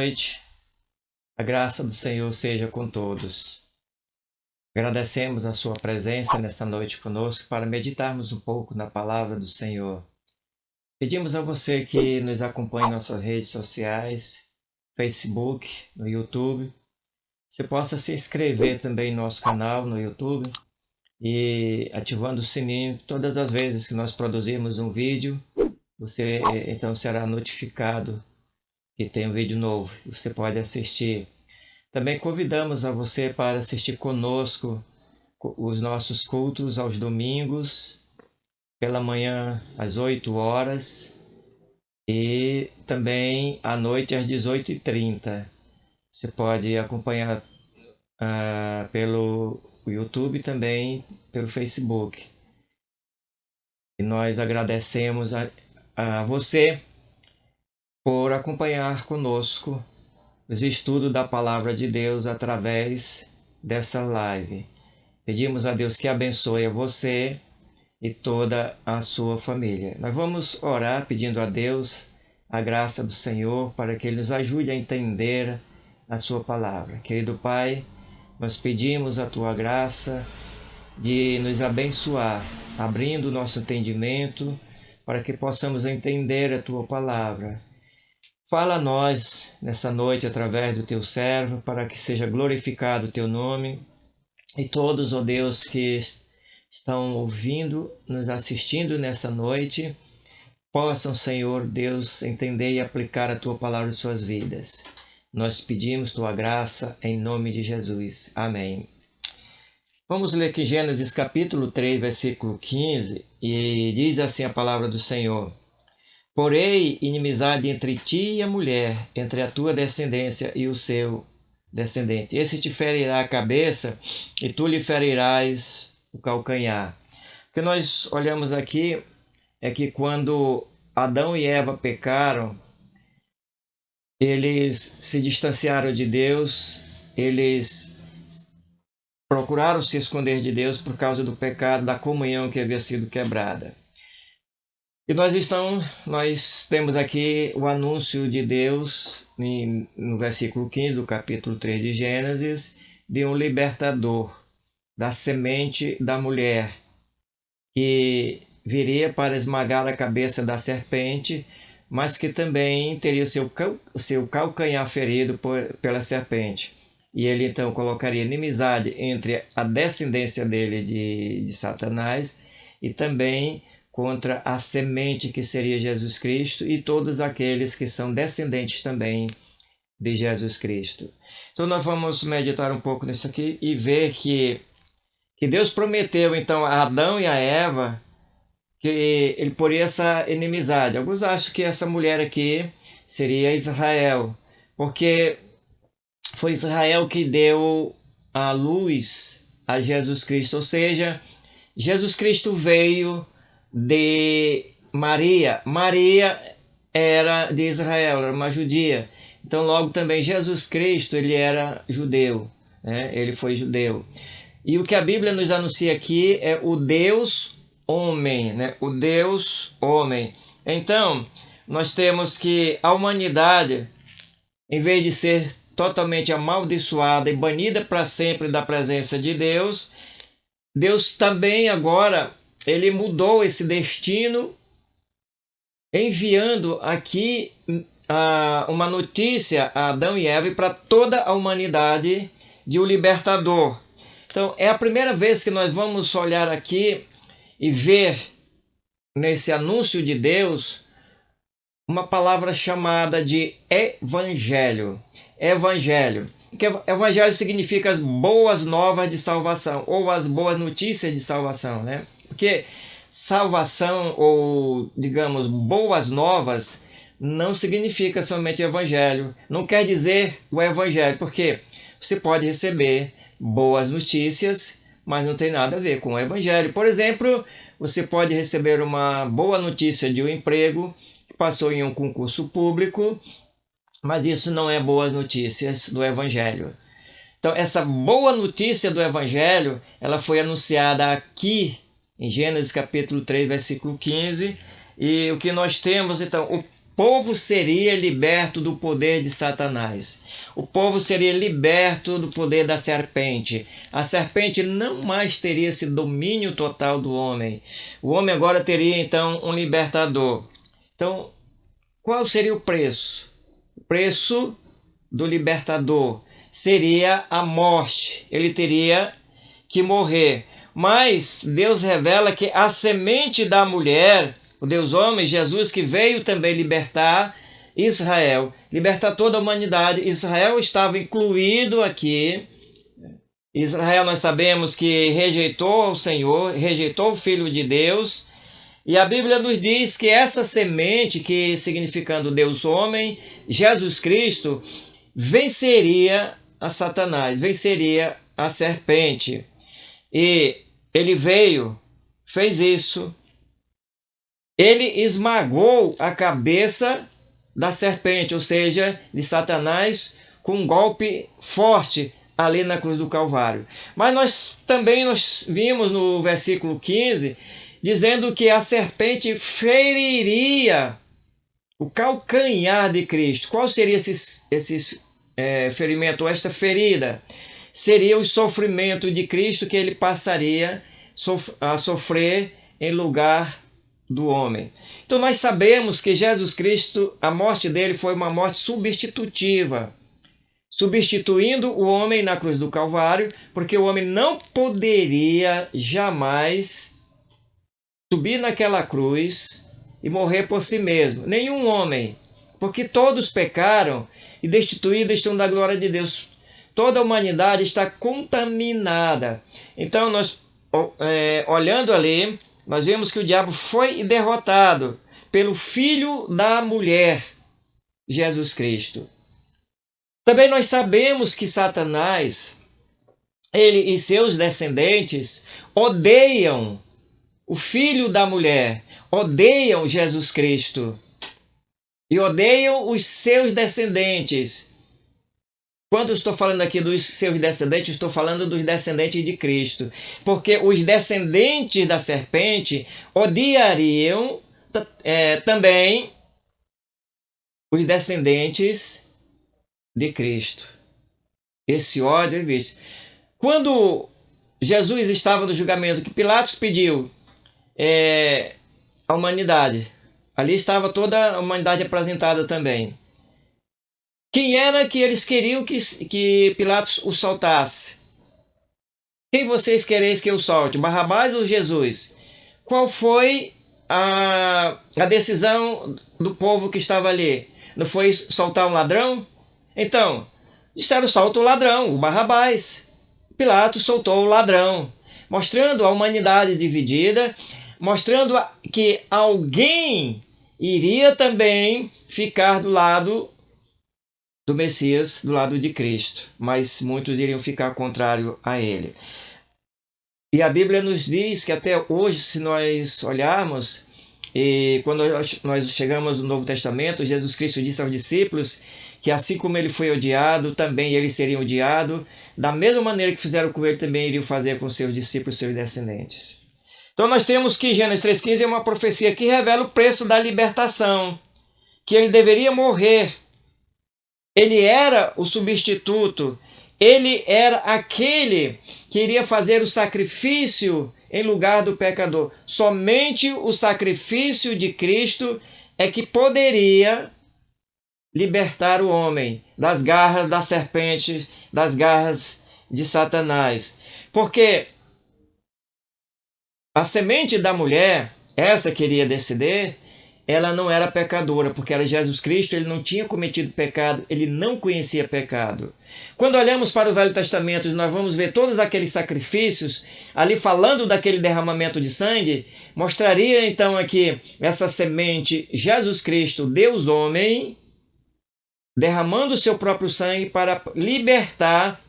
noite. A graça do Senhor seja com todos. Agradecemos a sua presença nessa noite conosco para meditarmos um pouco na palavra do Senhor. Pedimos a você que nos acompanhe em nossas redes sociais, Facebook, no YouTube. Você possa se inscrever também no nosso canal no YouTube e ativando o sininho. Todas as vezes que nós produzirmos um vídeo, você então será notificado que tem um vídeo novo. Você pode assistir. Também convidamos a você para assistir conosco os nossos cultos aos domingos, pela manhã às 8 horas e também à noite às 18h30. Você pode acompanhar pelo YouTube e também pelo Facebook. E nós agradecemos a você por acompanhar conosco os estudos da Palavra de Deus através dessa live. Pedimos a Deus que abençoe a você e toda a sua família. Nós vamos orar pedindo a Deus a graça do Senhor para que Ele nos ajude a entender a sua palavra. Querido Pai, nós pedimos a Tua graça de nos abençoar, abrindo o nosso entendimento para que possamos entender a Tua palavra. Fala a nós nessa noite através do Teu servo, para que seja glorificado o Teu nome. E todos, ó Deus, que estão ouvindo, nos assistindo nessa noite, possam, Senhor Deus, entender e aplicar a Tua palavra em suas vidas. Nós pedimos Tua graça em nome de Jesus. Amém. Vamos ler aqui Gênesis capítulo 3, versículo 15, e diz assim a palavra do Senhor: Porém, inimizade entre ti e a mulher, entre a tua descendência e o seu descendente. Esse te ferirá a cabeça e tu lhe ferirás o calcanhar. O que nós olhamos aqui é que quando Adão e Eva pecaram, eles se distanciaram de Deus, eles procuraram se esconder de Deus por causa do pecado, da comunhão que havia sido quebrada. E nós temos aqui o anúncio de Deus, no versículo 15 do capítulo 3 de Gênesis, de um libertador, da semente da mulher, que viria para esmagar a cabeça da serpente, mas que também teria o seu calcanhar ferido pela serpente. E ele então colocaria inimizade entre a descendência dele de Satanás e também contra a semente que seria Jesus Cristo e todos aqueles que são descendentes também de Jesus Cristo. Então nós vamos meditar um pouco nisso aqui e ver que Deus prometeu então a Adão e a Eva que ele poria essa inimizade. Alguns acham que essa mulher aqui seria Israel, porque foi Israel que deu a luz a Jesus Cristo, ou seja, Jesus Cristo veio de Maria. Maria era de Israel, era uma judia. Então logo também Jesus Cristo, ele era judeu, né? Ele foi judeu. E o que a Bíblia nos anuncia aqui é o Deus homem, né? O Deus homem. Então, nós temos que a humanidade, em vez de ser totalmente amaldiçoada e banida para sempre da presença de Deus, Deus também agora ele mudou esse destino, enviando aqui uma notícia a Adão e Eva e para toda a humanidade de um libertador. Então, é a primeira vez que nós vamos olhar aqui e ver nesse anúncio de Deus uma palavra chamada de evangelho. Evangelho. Evangelho significa as boas novas de salvação, ou as boas notícias de salvação, né? Porque salvação, ou digamos, boas novas, não significa somente evangelho. Não quer dizer o evangelho, porque você pode receber boas notícias, mas não tem nada a ver com o evangelho. Por exemplo, você pode receber uma boa notícia de um emprego que passou em um concurso público, mas isso não é boas notícias do evangelho. Então, essa boa notícia do evangelho, ela foi anunciada aqui em Gênesis capítulo 3, versículo 15, e o que nós temos, então, povo seria liberto do poder de Satanás. O povo seria liberto do poder da serpente. A serpente não mais teria esse domínio total do homem. O homem agora teria então um libertador. Então, qual seria o preço? O preço do libertador seria a morte. Ele teria que morrer. Mas Deus revela que a semente da mulher, o Deus homem, Jesus, que veio também libertar Israel, libertar toda a humanidade. Israel estava incluído aqui. Israel, nós sabemos que rejeitou o Senhor, rejeitou o Filho de Deus. E a Bíblia nos diz que essa semente, que significando Deus homem, Jesus Cristo, venceria a Satanás, venceria a serpente. E ele veio, fez isso. Ele esmagou a cabeça da serpente, ou seja, de Satanás, com um golpe forte ali na cruz do Calvário. Mas nós vimos no versículo 15, dizendo que a serpente feriria o calcanhar de Cristo. Qual seria esse ferimento, ou esta ferida? Seria o sofrimento de Cristo que ele passaria a sofrer em lugar do homem. Então nós sabemos que Jesus Cristo, a morte dele foi uma morte substitutiva, substituindo o homem na cruz do Calvário, porque o homem não poderia jamais subir naquela cruz e morrer por si mesmo. Nenhum homem, porque todos pecaram e destituídos estão da glória de Deus. Toda a humanidade está contaminada. Então nós, olhando ali, nós vemos que o diabo foi derrotado pelo Filho da mulher, Jesus Cristo. Também nós sabemos que Satanás, ele e seus descendentes, odeiam o Filho da mulher, odeiam Jesus Cristo e odeiam os seus descendentes. Quando eu estou falando aqui dos seus descendentes, estou falando dos descendentes de Cristo. Porque os descendentes da serpente odiariam também os descendentes de Cristo. Esse ódio é visto. Quando Jesus estava no julgamento, que Pilatos pediu a humanidade, ali estava toda a humanidade apresentada também. Quem era que eles queriam que Pilatos o soltasse? Quem vocês quereis que eu solte? Barrabás ou Jesus? Qual foi a decisão do povo que estava ali? Não foi soltar um ladrão? Então, disseram solta o ladrão, o Barrabás. Pilatos soltou o ladrão, mostrando a humanidade dividida, mostrando que alguém iria também ficar do lado do Messias, do lado de Cristo, mas muitos iriam ficar contrário a ele. E a Bíblia nos diz que até hoje, se nós olharmos, e quando nós chegamos no Novo Testamento, Jesus Cristo disse aos discípulos que assim como ele foi odiado, também eles seriam odiados, da mesma maneira que fizeram com ele, também iriam fazer com seus discípulos, seus descendentes. Então nós temos que Gênesis 3,15 é uma profecia que revela o preço da libertação, que ele deveria morrer. Ele era o substituto, ele era aquele que iria fazer o sacrifício em lugar do pecador. Somente o sacrifício de Cristo é que poderia libertar o homem das garras da serpente, das garras de Satanás. Porque a semente da mulher, essa que iria descender, ela não era pecadora, porque era Jesus Cristo, ele não tinha cometido pecado, ele não conhecia pecado. Quando olhamos para o Velho Testamento, nós vamos ver todos aqueles sacrifícios, ali falando daquele derramamento de sangue, mostraria então aqui essa semente, Jesus Cristo, Deus homem, derramando o seu próprio sangue para libertar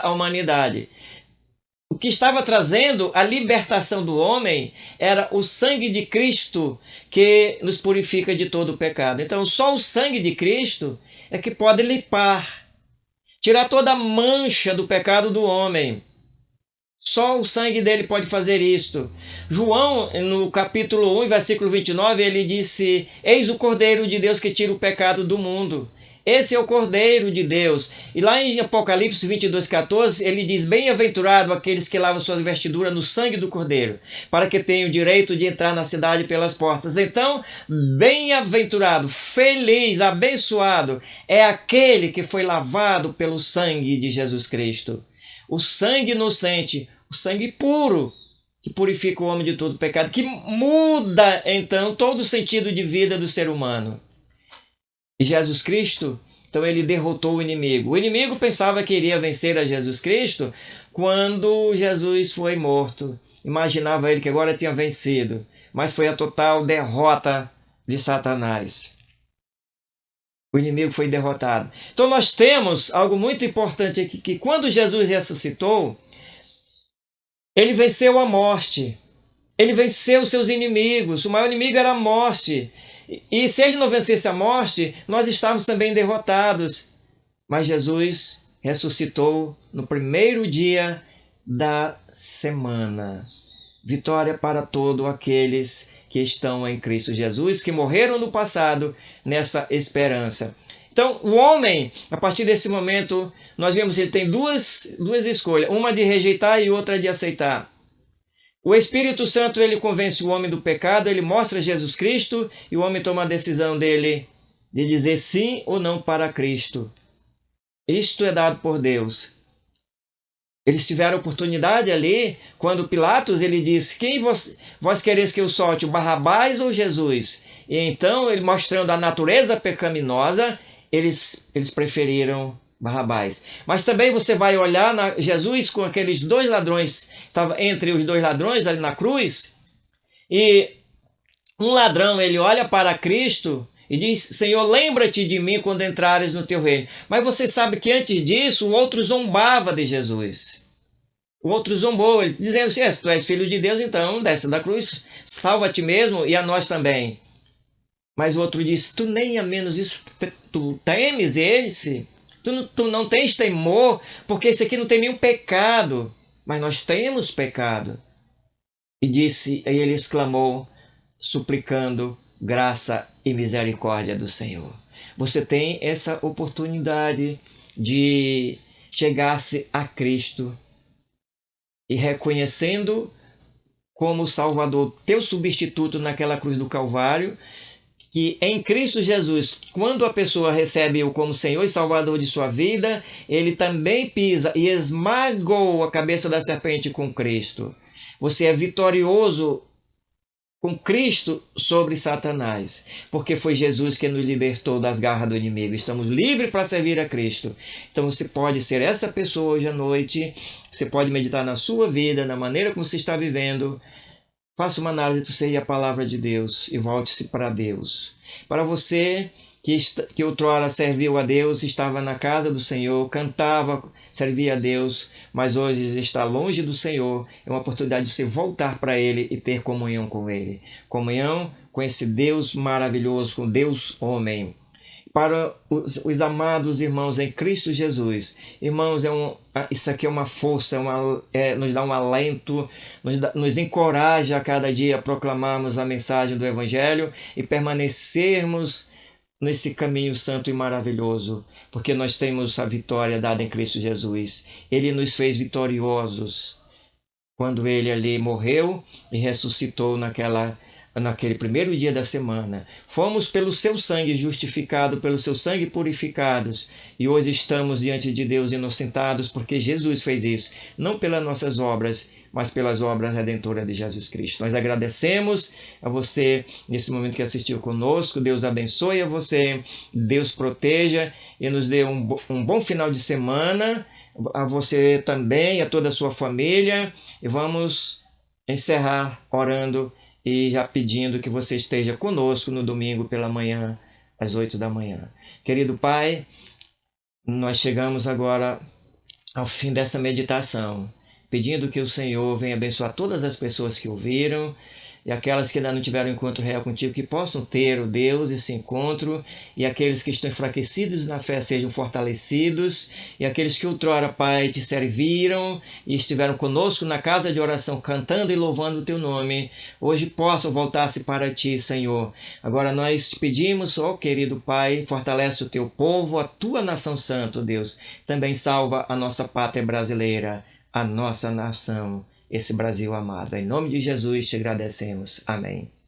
a humanidade. O que estava trazendo a libertação do homem era o sangue de Cristo que nos purifica de todo o pecado. Então, só o sangue de Cristo é que pode limpar, tirar toda a mancha do pecado do homem. Só o sangue dele pode fazer isto. João, no capítulo 1, versículo 29, ele disse: Eis o Cordeiro de Deus que tira o pecado do mundo. Esse é o Cordeiro de Deus. E lá em Apocalipse 22:14, ele diz: Bem-aventurado aqueles que lavam suas vestiduras no sangue do Cordeiro, para que tenham o direito de entrar na cidade pelas portas. Então, bem-aventurado, feliz, abençoado é aquele que foi lavado pelo sangue de Jesus Cristo. O sangue inocente, o sangue puro, que purifica o homem de todo pecado, que muda, então, todo o sentido de vida do ser humano. E Jesus Cristo, então ele derrotou o inimigo. O inimigo pensava que iria vencer a Jesus Cristo quando Jesus foi morto. Imaginava ele que agora tinha vencido, mas foi a total derrota de Satanás. O inimigo foi derrotado. Então nós temos algo muito importante aqui, que quando Jesus ressuscitou, ele venceu a morte. Ele venceu seus inimigos. O maior inimigo era a morte. E se ele não vencesse a morte, nós estávamos também derrotados. Mas Jesus ressuscitou no primeiro dia da semana. Vitória para todos aqueles que estão em Cristo Jesus, que morreram no passado nessa esperança. Então, o homem, a partir desse momento, nós vemos que ele tem duas escolhas, uma de rejeitar e outra de aceitar. O Espírito Santo, ele convence o homem do pecado, ele mostra Jesus Cristo e o homem toma a decisão dele de dizer sim ou não para Cristo. Isto é dado por Deus. Eles tiveram oportunidade ali, quando Pilatos ele disse: Quem vós quereis que eu solte, o Barrabás ou Jesus? E então, ele mostrando a natureza pecaminosa, eles preferiram Barrabás. Mas também você vai olhar Jesus com aqueles dois ladrões, estava entre os dois ladrões ali na cruz, e um ladrão ele olha para Cristo e diz: Senhor, lembra-te de mim quando entrares no teu reino. Mas você sabe que antes disso o outro zombava de Jesus. O outro zombou, ele dizendo: se tu és filho de Deus, então desce da cruz, salva a ti mesmo e a nós também. Mas o outro disse: tu nem a menos isso, tu temes esse? Tu não tens temor, porque esse aqui não tem nenhum pecado, mas nós temos pecado. E ele exclamou, suplicando graça e misericórdia do Senhor. Você tem essa oportunidade de chegar-se a Cristo e reconhecendo como Salvador, teu substituto naquela cruz do Calvário, que em Cristo Jesus, quando a pessoa recebe-o como Senhor e Salvador de sua vida, ele também pisa e esmagou a cabeça da serpente com Cristo. Você é vitorioso com Cristo sobre Satanás, porque foi Jesus que nos libertou das garras do inimigo. Estamos livres para servir a Cristo. Então você pode ser essa pessoa hoje à noite, você pode meditar na sua vida, na maneira como você está vivendo. Faça uma análise de você e a palavra de Deus e volte-se para Deus. Para você que outrora serviu a Deus, estava na casa do Senhor, cantava, servia a Deus, mas hoje está longe do Senhor, é uma oportunidade de você voltar para Ele e ter comunhão com Ele. Comunhão com esse Deus maravilhoso, com Deus homem. Para os amados irmãos em Cristo Jesus, irmãos, isso aqui é uma força, nos dá um alento, nos encoraja a cada dia a proclamarmos a mensagem do Evangelho e permanecermos nesse caminho santo e maravilhoso, porque nós temos a vitória dada em Cristo Jesus. Ele nos fez vitoriosos quando Ele ali morreu e ressuscitou naquele primeiro dia da semana. Fomos pelo seu sangue justificados, pelo seu sangue purificados, e hoje estamos diante de Deus inocentados, porque Jesus fez isso, não pelas nossas obras, mas pelas obras redentoras de Jesus Cristo. Nós agradecemos a você nesse momento que assistiu conosco. Deus abençoe a você, Deus proteja e nos dê um bom final de semana, a você também, a toda a sua família, e vamos encerrar orando e já pedindo que você esteja conosco no domingo pela manhã, às 8 da manhã. Querido Pai, nós chegamos agora ao fim dessa meditação, pedindo que o Senhor venha abençoar todas as pessoas que ouviram, e aquelas que ainda não tiveram encontro real contigo, que possam ter, ó Deus, esse encontro, e aqueles que estão enfraquecidos na fé sejam fortalecidos, e aqueles que outrora, Pai, te serviram e estiveram conosco na casa de oração, cantando e louvando o teu nome, hoje possam voltar-se para ti, Senhor. Agora nós te pedimos, ó querido Pai, fortalece o teu povo, a tua nação santa, Deus. Também salva a nossa pátria brasileira, a nossa nação, esse Brasil amado. Em nome de Jesus te agradecemos. Amém.